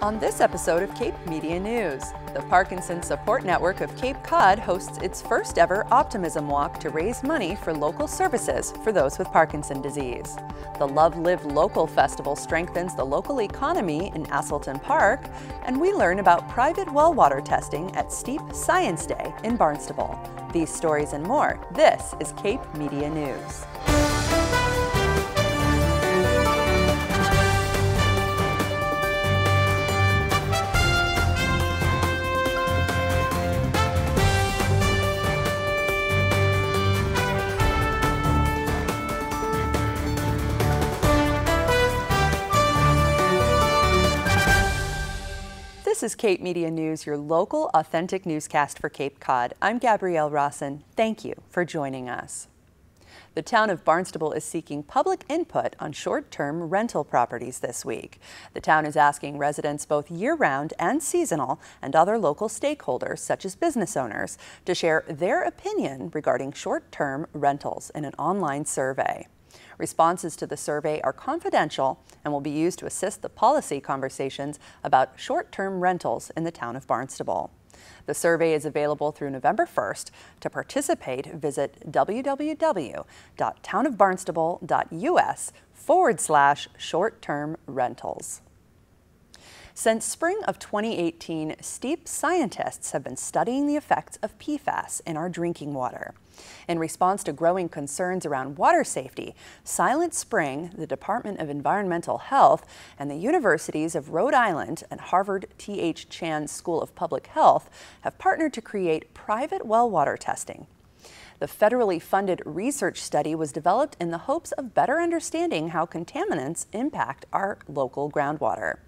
On this episode of Cape Media News, the Parkinson Support Network of Cape Cod hosts its first ever Optimism Walk to raise money for local services for those with Parkinson disease. The Love Live Local Festival strengthens the local economy in Aselton Park, and we learn about private well water testing at Steep Science Day in Barnstable. These stories and more, this is Cape Media News. This is Cape Media News, your local authentic newscast for Cape Cod. I'm Gabrielle Rawson. Thank you for joining us. The town of Barnstable is seeking public input on short-term rental properties this week. The town is asking residents both year-round and seasonal and other local stakeholders, such as business owners, to share their opinion regarding short-term rentals in an online survey. Responses to the survey are confidential and will be used to assist the policy conversations about short-term rentals in the town of Barnstable. The survey is available through November 1st. To participate, visit www.townofbarnstable.us/short-term rentals. Since spring of 2018, Steep scientists have been studying the effects of PFAS in our drinking water. In response to growing concerns around water safety, Silent Spring, the Department of Environmental Health, and the Universities of Rhode Island and Harvard T.H. Chan School of Public Health have partnered to create private well water testing. The federally funded research study was developed in the hopes of better understanding how contaminants impact our local groundwater.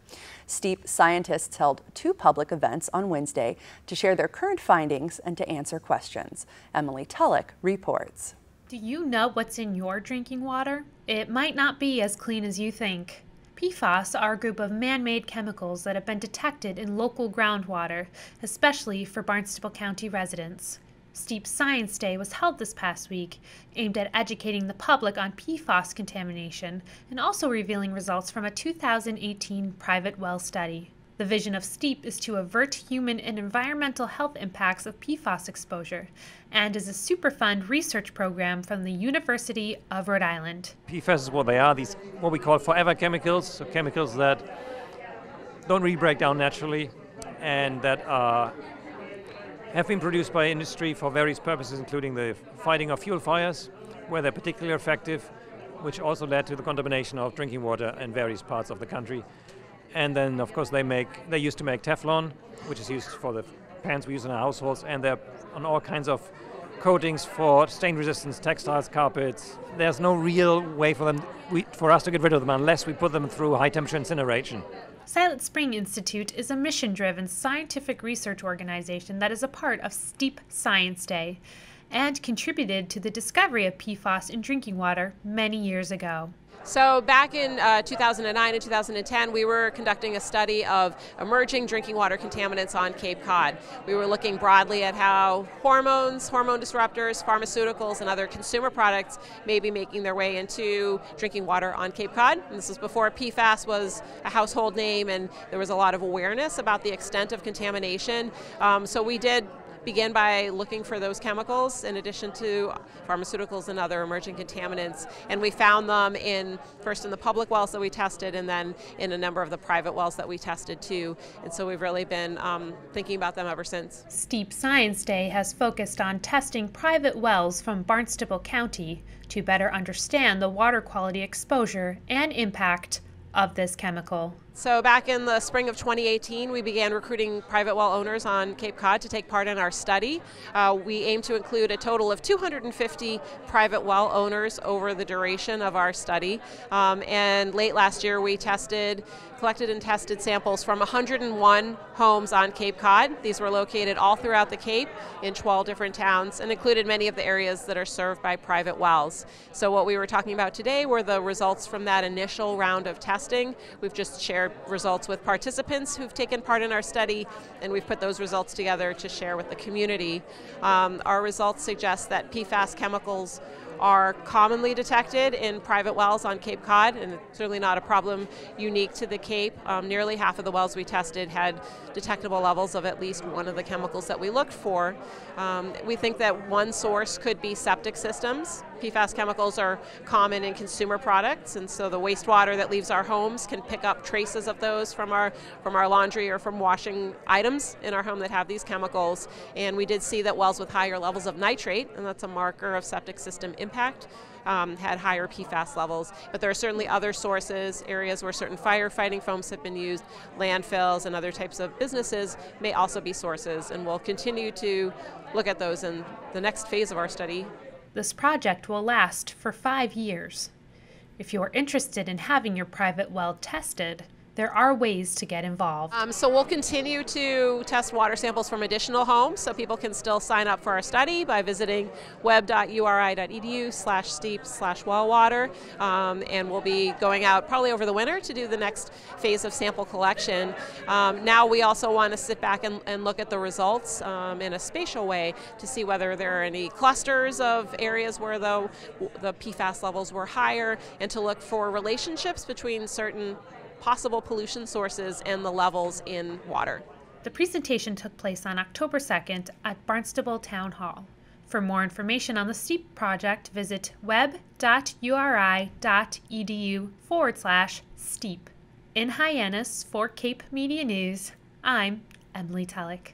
Steep scientists held 2 public events on Wednesday to share their current findings and to answer questions. Emily Tulloch reports. Do you know what's in your drinking water? It might not be as clean as you think. PFAS are a group of man-made chemicals that have been detected in local groundwater, especially for Barnstable County residents. Steep Science Day was held this past week, aimed at educating the public on PFAS contamination and also revealing results from a 2018 private well study. The vision of Steep is to avert human and environmental health impacts of PFAS exposure and is a Superfund research program from the University of Rhode Island. PFAS is what they are, these what we call forever chemicals, so chemicals that don't really break down naturally and that have been produced by industry for various purposes, including the fighting of fuel fires, where they're particularly effective, which also led to the contamination of drinking water in various parts of the country. And then, of course, they used to make Teflon, which is used for the pans we use in our households, and they're on all kinds of coatings for stain resistance, textiles, carpets. There's no real way for us to get rid of them unless we put them through high temperature incineration. Silent Spring Institute is a mission-driven scientific research organization that is a part of Steep Science Day and contributed to the discovery of PFAS in drinking water many years ago. So back in 2009 and 2010, we were conducting a study of emerging drinking water contaminants on Cape Cod. We were looking broadly at how hormones, hormone disruptors, pharmaceuticals, and other consumer products may be making their way into drinking water on Cape Cod. And this was before PFAS was a household name and there was a lot of awareness about the extent of contamination. So we did begin by looking for those chemicals in addition to pharmaceuticals and other emerging contaminants, and we found them first in the public wells that we tested and then in a number of the private wells that we tested too, and so we've really been thinking about them ever since. Steep Science Day has focused on testing private wells from Barnstable County to better understand the water quality exposure and impact of this chemical. So back in the spring of 2018, we began recruiting private well owners on Cape Cod to take part in our study. We aim to include a total of 250 private well owners over the duration of our study. And late last year, we collected and tested samples from 101 homes on Cape Cod. These were located all throughout the Cape in 12 different towns and included many of the areas that are served by private wells. So what we were talking about today were the results from that initial round of testing. We've just shared results with participants who've taken part in our study, and we've put those results together to share with the community. Our results suggest that PFAS chemicals are commonly detected in private wells on Cape Cod, and it's certainly not a problem unique to the Cape. Nearly half of the wells we tested had detectable levels of at least one of the chemicals that we looked for. We think that one source could be septic systems. PFAS chemicals are common in consumer products, and so the wastewater that leaves our homes can pick up traces of those from our laundry or from washing items in our home that have these chemicals. And we did see that wells with higher levels of nitrate, and that's a marker of septic system impact, had higher PFAS levels. But there are certainly other sources, areas where certain firefighting foams have been used, landfills and other types of businesses may also be sources, and we'll continue to look at those in the next phase of our study. This project will last for 5 years. If you're interested in having your private well tested, there are ways to get involved. So we'll continue to test water samples from additional homes, so people can still sign up for our study by visiting web.uri.edu/steep/wellwater, and we'll be going out probably over the winter to do the next phase of sample collection. Now we also want to sit back and look at the results in a spatial way to see whether there are any clusters of areas where the PFAS levels were higher, and to look for relationships between certain possible pollution sources and the levels in water. The presentation took place on October 2nd at Barnstable Town Hall. For more information on the STEEP project, visit web.uri.edu/steep. In Hyannis for Cape Media News, I'm Emily Tellick.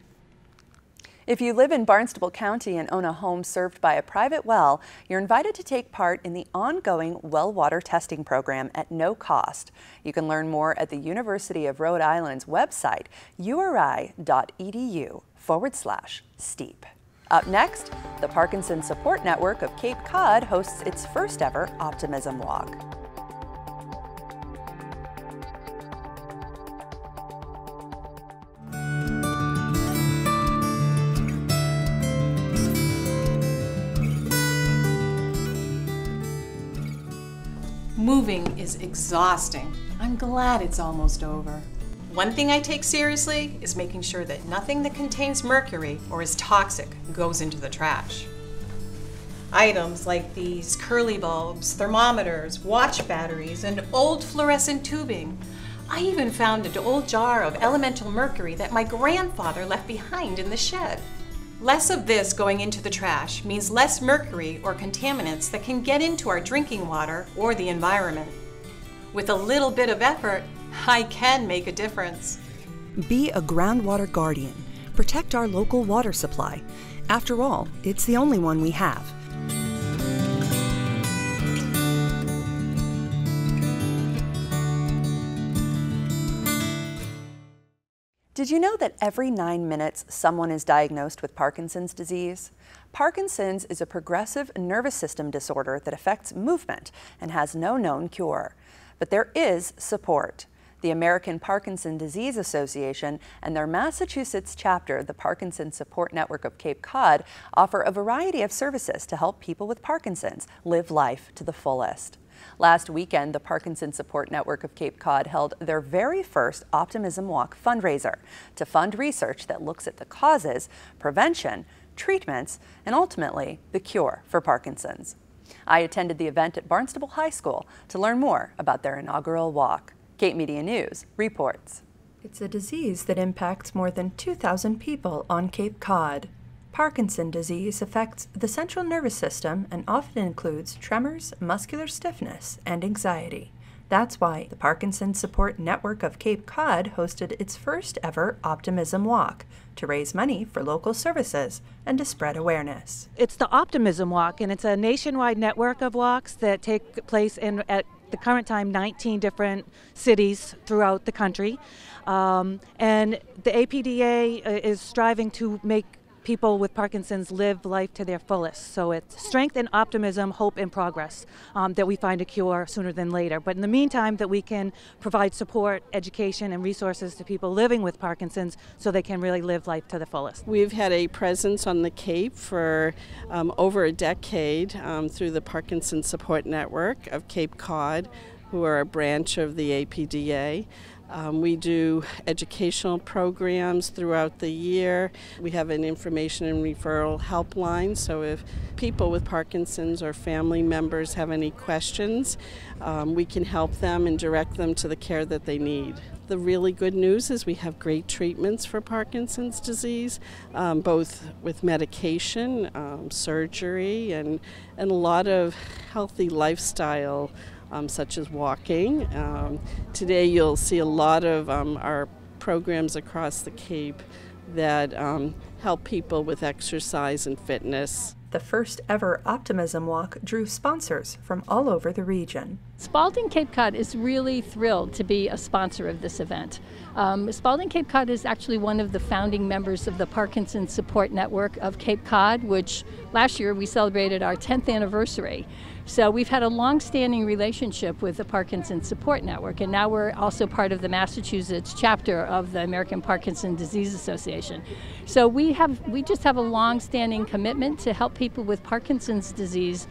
If you live in Barnstable County and own a home served by a private well, you're invited to take part in the ongoing well water testing program at no cost. You can learn more at the University of Rhode Island's website, uri.edu/steep. Up next, the Parkinsons Support Network of Cape Cod hosts its first ever Optimism Walk. Moving is exhausting. I'm glad it's almost over. One thing I take seriously is making sure that nothing that contains mercury or is toxic goes into the trash. Items like these curly bulbs, thermometers, watch batteries, and old fluorescent tubing. I even found an old jar of elemental mercury that my grandfather left behind in the shed. Less of this going into the trash means less mercury or contaminants that can get into our drinking water or the environment. With a little bit of effort, I can make a difference. Be a groundwater guardian. Protect our local water supply. After all, it's the only one we have. Did you know that every 9 minutes someone is diagnosed with Parkinson's disease? Parkinson's is a progressive nervous system disorder that affects movement and has no known cure. But there is support. The American Parkinson Disease Association and their Massachusetts chapter, the Parkinson Support Network of Cape Cod, offer a variety of services to help people with Parkinson's live life to the fullest. Last weekend, the Parkinson Support Network of Cape Cod held their very first Optimism Walk fundraiser to fund research that looks at the causes, prevention, treatments, and ultimately the cure for Parkinson's. I attended the event at Barnstable High School to learn more about their inaugural walk. Cape Media News reports. It's a disease that impacts more than 2,000 people on Cape Cod. Parkinson's disease affects the central nervous system and often includes tremors, muscular stiffness, and anxiety. That's why the Parkinson Support Network of Cape Cod hosted its first ever Optimism Walk to raise money for local services and to spread awareness. It's the Optimism Walk, and it's a nationwide network of walks that take place at the current time 19 different cities throughout the country. And the APDA is striving to make people with Parkinson's live life to their fullest. So it's strength and optimism, hope and progress, that we find a cure sooner than later. But in the meantime, that we can provide support, education, and resources to people living with Parkinson's so they can really live life to the fullest. We've had a presence on the Cape for over a decade through the Parkinson Support Network of Cape Cod, who are a branch of the APDA. We do educational programs throughout the year. We have an information and referral helpline, so if people with Parkinson's or family members have any questions, we can help them and direct them to the care that they need. The really good news is we have great treatments for Parkinson's disease, both with medication, surgery, and a lot of healthy lifestyle such as walking. Today you'll see a lot of our programs across the Cape that help people with exercise and fitness. The first ever Optimism Walk drew sponsors from all over the region. Spalding Cape Cod is really thrilled to be a sponsor of this event. Spalding Cape Cod is actually one of the founding members of the Parkinson Support Network of Cape Cod, which last year we celebrated our 10th anniversary. So we've had a long-standing relationship with the Parkinson Support Network, and now we're also part of the Massachusetts chapter of the American Parkinson Disease Association. So we just have a long-standing commitment to help people with Parkinson's disease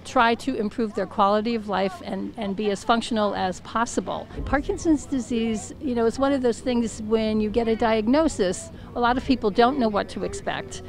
try to improve their quality of life and be as functional as possible. Parkinson's disease, is one of those things when you get a diagnosis, a lot of people don't know what to expect.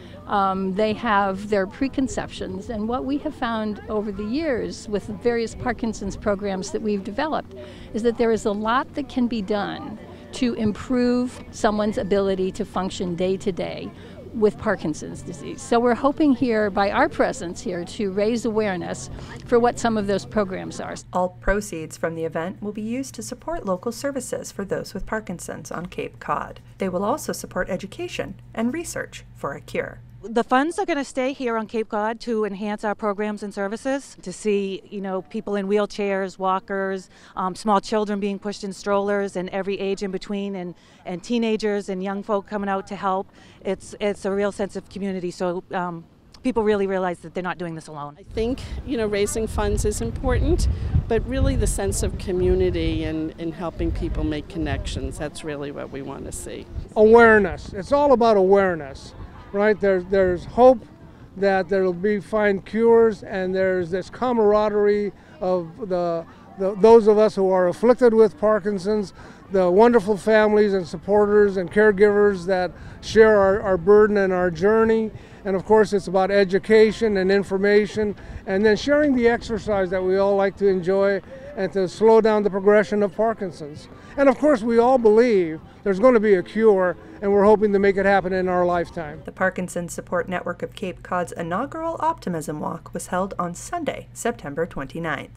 They have their preconceptions, and what we have found over the years with various Parkinson's programs that we've developed is that there is a lot that can be done to improve someone's ability to function day to day with Parkinson's disease. So we're hoping here, by our presence here, to raise awareness for what some of those programs are. All proceeds from the event will be used to support local services for those with Parkinson's on Cape Cod. They will also support education and research for a cure. The funds are going to stay here on Cape Cod to enhance our programs and services, to see, people in wheelchairs, walkers, small children being pushed in strollers, and every age in between, and teenagers and young folk coming out to help. It's a real sense of community, so people really realize that they're not doing this alone. I think, raising funds is important, but really the sense of community and helping people make connections, that's really what we want to see. Awareness. It's all about awareness. Right, there's hope that there will find cures, and there's this camaraderie of those of us who are afflicted with Parkinson's, the wonderful families and supporters and caregivers that share our burden and our journey. And of course it's about education and information, and then sharing the exercise that we all like to enjoy and to slow down the progression of Parkinson's. And of course we all believe there's going to be a cure, and we're hoping to make it happen in our lifetime. The Parkinson Support Network of Cape Cod's inaugural Optimism Walk was held on Sunday, September 29th.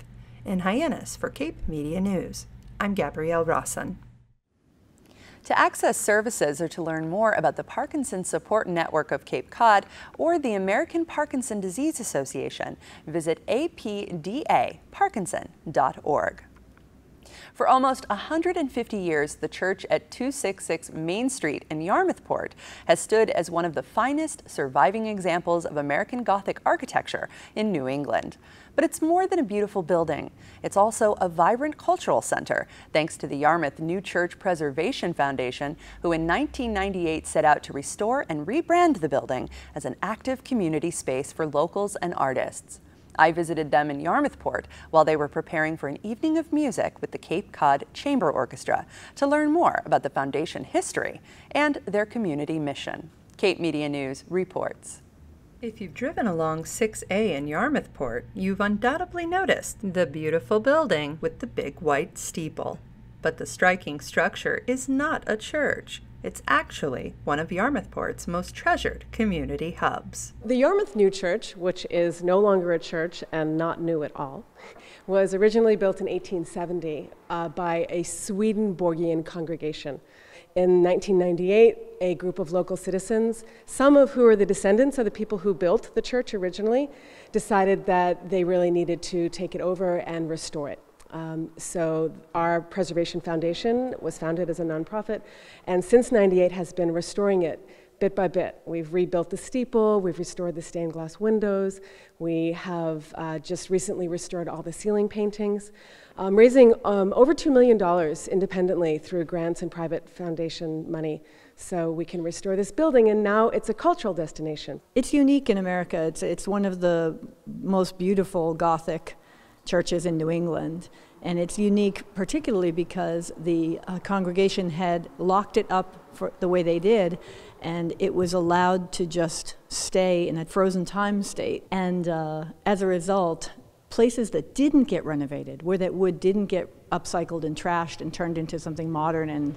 In Hyannis for Cape Media News, I'm Gabrielle Rosson. To access services or to learn more about the Parkinson Support Network of Cape Cod or the American Parkinson Disease Association, visit apdaparkinson.org. For almost 150 years, the church at 266 Main Street in Yarmouth Port has stood as one of the finest surviving examples of American Gothic architecture in New England. But it's more than a beautiful building. It's also a vibrant cultural center, thanks to the Yarmouth New Church Preservation Foundation, who in 1998 set out to restore and rebrand the building as an active community space for locals and artists. I visited them in Yarmouth Port while they were preparing for an evening of music with the Cape Cod Chamber Orchestra to learn more about the foundation history and their community mission. Cape Media News reports. If you've driven along 6A in Yarmouth Port, you've undoubtedly noticed the beautiful building with the big white steeple. But the striking structure is not a church. It's actually one of Yarmouth Port's most treasured community hubs. The Yarmouth New Church, which is no longer a church and not new at all, was originally built in 1870 by a Swedenborgian congregation. In 1998, a group of local citizens, some of who are the descendants of the people who built the church originally, decided that they really needed to take it over and restore it. So our Preservation Foundation was founded as a nonprofit, and since '98 has been restoring it bit by bit. We've rebuilt the steeple, we've restored the stained glass windows, we have just recently restored all the ceiling paintings, raising over $2 million independently through grants and private foundation money, so we can restore this building, and now it's a cultural destination. It's unique in America. It's one of the most beautiful Gothic churches in New England, And it's unique particularly because the congregation had locked it up for the way they did, and it was allowed to just stay in a frozen time state. And as a result, places that didn't get renovated, where that wood didn't get upcycled and trashed and turned into something modern and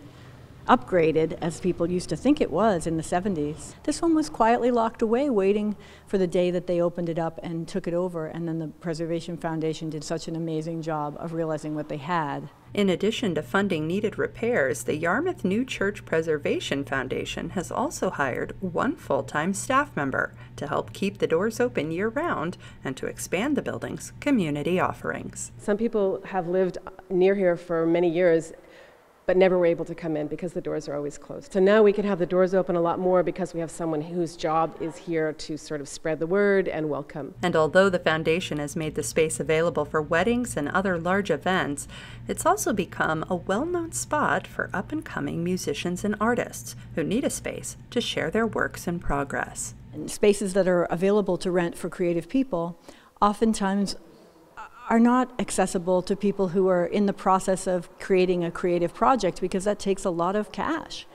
upgraded, as people used to think it was in the 70s. This one was quietly locked away, waiting for the day that they opened it up and took it over, and then the Preservation Foundation did such an amazing job of realizing what they had. In addition to funding needed repairs, the Yarmouth New Church Preservation Foundation has also hired one full-time staff member to help keep the doors open year-round and to expand the building's community offerings. Some people have lived near here for many years but never were able to come in because the doors are always closed. So now we can have the doors open a lot more because we have someone whose job is here to sort of spread the word and welcome. And although the foundation has made the space available for weddings and other large events, it's also become a well-known spot for up-and-coming musicians and artists who need a space to share their works in progress. And spaces that are available to rent for creative people oftentimes are not accessible to people who are in the process of creating a creative project, because that takes a lot of cash.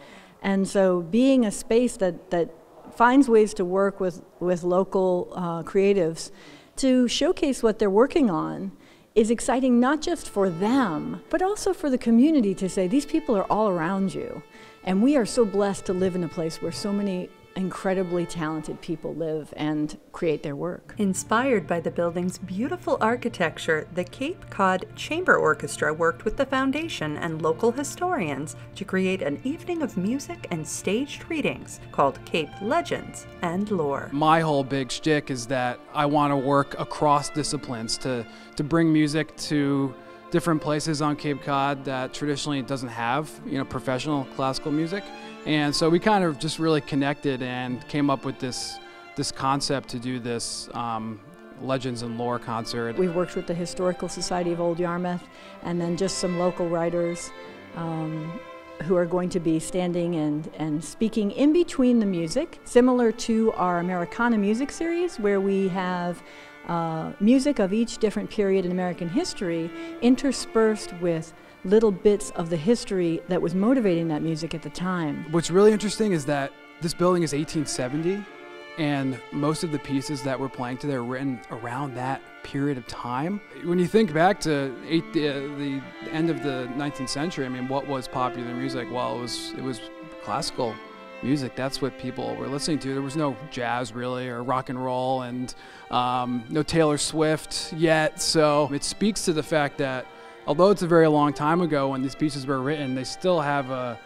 And so being a space that finds ways to work with local creatives to showcase what they're working on is exciting, not just for them, but also for the community to say, these people are all around you. And we are so blessed to live in a place where so many incredibly talented people live and create their work. Inspired by the building's beautiful architecture, the Cape Cod Chamber Orchestra worked with the foundation and local historians to create an evening of music and staged readings called Cape Legends and Lore. My whole big shtick is that I want to work across disciplines to bring music to different places on Cape Cod that traditionally doesn't have, professional classical music. And so we kind of just really connected and came up with this concept to do this Legends and Lore concert. We've worked with the Historical Society of Old Yarmouth and then just some local writers who are going to be standing and speaking in between the music, similar to our Americana music series, where we have music of each different period in American history interspersed with little bits of the history that was motivating that music at the time. What's really interesting is that this building is 1870, and most of the pieces that we're playing today are written around that period of time. When you think back to the end of the 19th century, I mean, what was popular music? Well, it was classical music. That's what people were listening to. There was no jazz really, or rock and roll, and no Taylor Swift yet. So it speaks to the fact that although it's a very long time ago when these pieces were written, they still have a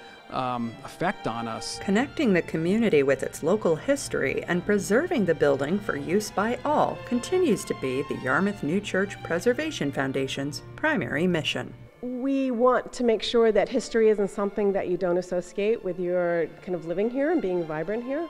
effect on us. Connecting the community with its local history and preserving the building for use by all continues to be the Yarmouth New Church Preservation Foundation's primary mission. We want to make sure that history isn't something that you don't associate with your kind of living here and being vibrant here.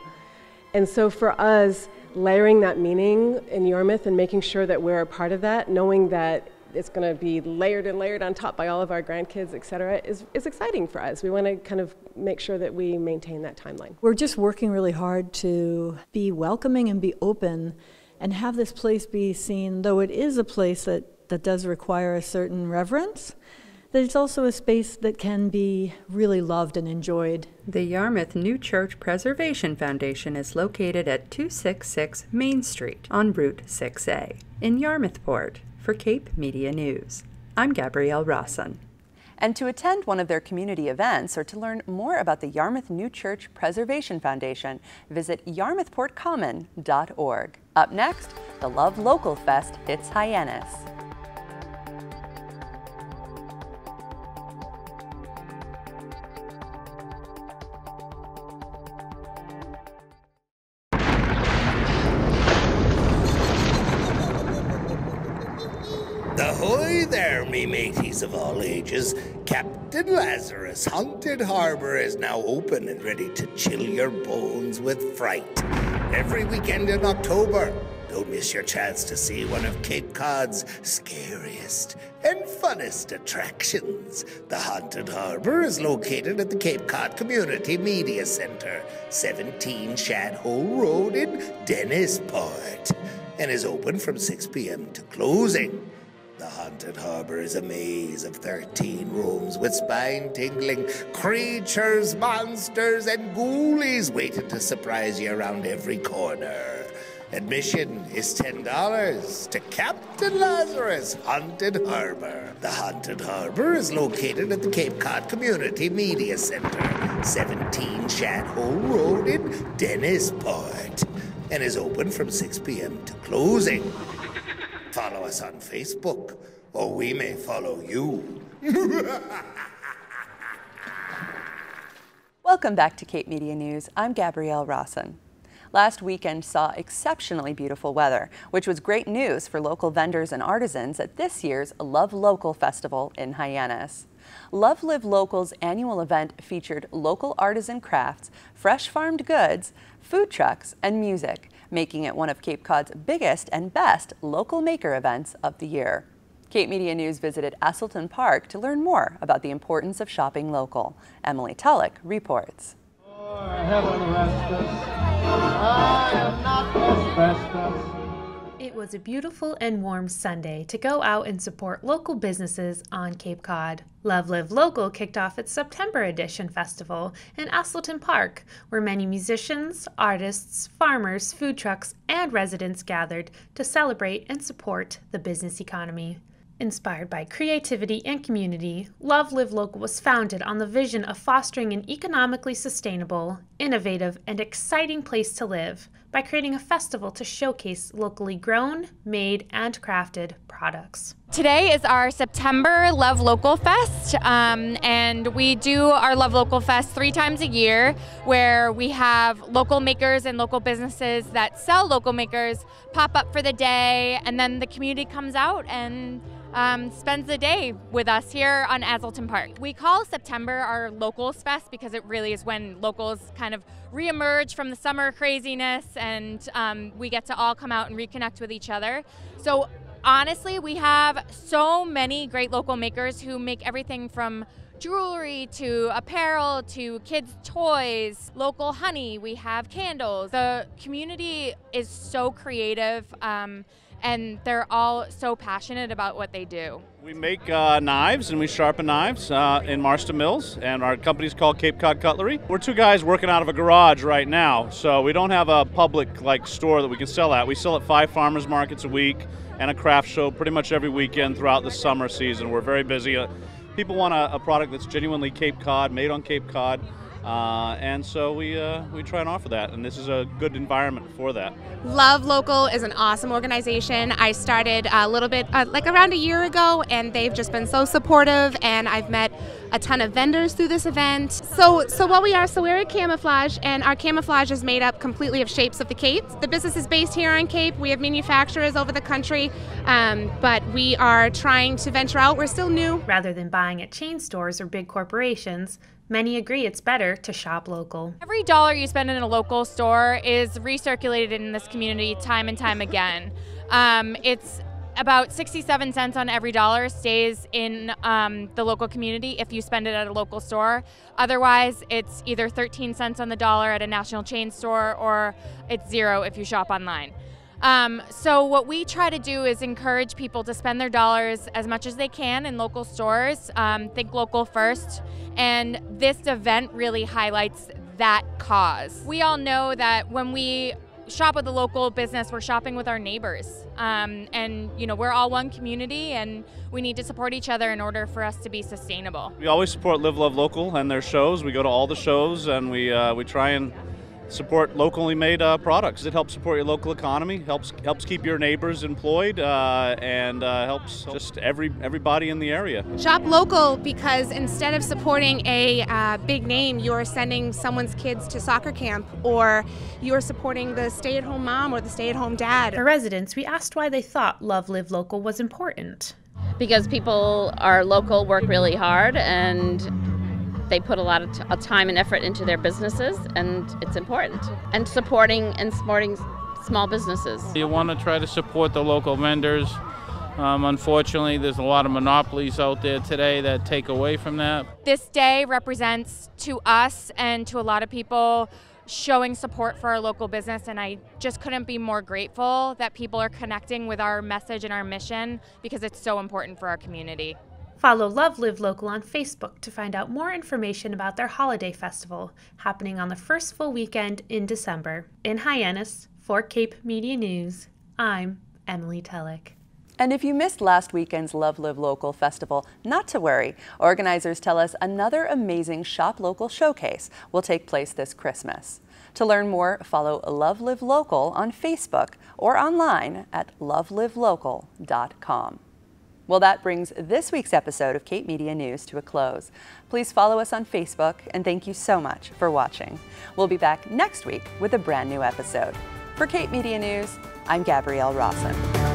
And so for us, layering that meaning in Yarmouth and making sure that we're a part of that, knowing that it's going to be layered and layered on top by all of our grandkids, et cetera, is exciting for us. We want to kind of make sure that we maintain that timeline. We're just working really hard to be welcoming and be open and have this place be seen, though it is a place that does require a certain reverence, that it's also a space that can be really loved and enjoyed. The Yarmouth New Church Preservation Foundation is located at 266 Main Street on Route 6A in Yarmouthport. For Cape Media News, I'm Gabrielle Rosson. And to attend one of their community events or to learn more about the Yarmouth New Church Preservation Foundation, visit yarmouthportcommon.org. Up next, the Love Local Fest hits Hyannis. Ahoy there, me mateys of all ages. Captain Lazarus' haunted harbour is now open and ready to chill your bones with fright. Every weekend in October, don't miss your chance to see one of Cape Cod's scariest and funnest attractions. The haunted harbour is located at the Cape Cod Community Media Centre, 17 Shad Hole Road in Dennisport, and is open from 6 p.m. to closing. The haunted harbor is a maze of 13 rooms with spine-tingling creatures, monsters, and ghoulies waiting to surprise you around every corner. Admission is $10 to Captain Lazarus Haunted Harbor. The Haunted Harbor is located at the Cape Cod Community Media Center, 17 Chat Hole Road in Dennisport, and is open from 6 p.m. to closing. Follow us on Facebook, or we may follow you. Welcome back to Cape Media News. I'm Gabrielle Rawson. Last weekend saw exceptionally beautiful weather, which was great news for local vendors and artisans at this year's Love Local Festival in Hyannis. Love Live Local's annual event featured local artisan crafts, fresh farmed goods, food trucks, and music, making it one of Cape Cod's biggest and best local maker events of the year. Cape Media News visited Aselton Park to learn more about the importance of shopping local. Emily Tulloch reports. It was a beautiful and warm Sunday to go out and support local businesses on Cape Cod. Love Live Local kicked off its September edition festival in Aselton Park, where many musicians, artists, farmers, food trucks, and residents gathered to celebrate and support the business economy. Inspired by creativity and community, Love Live Local was founded on the vision of fostering an economically sustainable, innovative, and exciting place to live by creating a festival to showcase locally grown, made, and crafted products. Today is our September Love Local Fest, and we do our Love Local Fest 3 times a year, where we have local makers and local businesses that sell local makers pop up for the day, and then the community comes out and spends the day with us here on Aselton Park. We call September our Locals Fest because it really is when locals kind of reemerge from the summer craziness, and we get to all come out and reconnect with each other. So honestly, we have so many great local makers who make everything from jewelry to apparel to kids' toys, local honey, we have candles. The community is so creative, and they're all so passionate about what they do. We make knives and we sharpen knives in Marston Mills, and our company's called Cape Cod Cutlery. We're 2 guys working out of a garage right now, so we don't have a public store that we can sell at. We sell at 5 farmers markets a week and a craft show pretty much every weekend throughout the summer season. We're very busy. People want a product that's genuinely Cape Cod, made on Cape Cod. And so we try and offer that, and this is a good environment for that. Love Local is an awesome organization. I started a little bit, like around a year ago, and they've just been so supportive, and I've met a ton of vendors through this event. So what we are, we're a camouflage, and our camouflage is made up completely of shapes of the Cape. The business is based here on Cape. We have manufacturers over the country, but we are trying to venture out. We're still new. Rather than buying at chain stores or big corporations, many agree it's better to shop local. Every dollar you spend in a local store is recirculated in this community time and time again. It's about 67 cents on every dollar stays in the local community if you spend it at a local store. Otherwise, it's either 13 cents on the dollar at a national chain store, or it's 0 if you shop online. So what we try to do is encourage people to spend their dollars as much as they can in local stores. Think local first, and this event really highlights that cause. We all know that when we shop with a local business, we're shopping with our neighbors, and you know, we're all one community, and we need to support each other in order for us to be sustainable. We always support Live Love Local and their shows. We go to all the shows, and we try and support locally made products. It helps support your local economy, helps keep your neighbors employed, and helps just everybody in the area. Shop local, because instead of supporting a big name, you're sending someone's kids to soccer camp, or you're supporting the stay-at-home mom or the stay-at-home dad. For residents, we asked why they thought Love Live Local was important. Because people are local, work really hard, and they put a lot of time and effort into their businesses, and it's important. And supporting small businesses. You want to try to support the local vendors. Unfortunately, there's a lot of monopolies out there today that take away from that. This day represents to us and to a lot of people showing support for our local business, and I just couldn't be more grateful that people are connecting with our message and our mission because it's so important for our community. Follow Love Live Local on Facebook to find out more information about their holiday festival happening on the first full weekend in December. In Hyannis, for Cape Media News, I'm Emily Tellick. And if you missed last weekend's Love Live Local festival, not to worry. Organizers tell us another amazing Shop Local showcase will take place this Christmas. To learn more, follow Love Live Local on Facebook or online at lovelivelocal.com. Well, that brings this week's episode of Cape Media News to a close. Please follow us on Facebook, and thank you so much for watching. We'll be back next week with a brand new episode. For Cape Media News, I'm Gabrielle Rawson.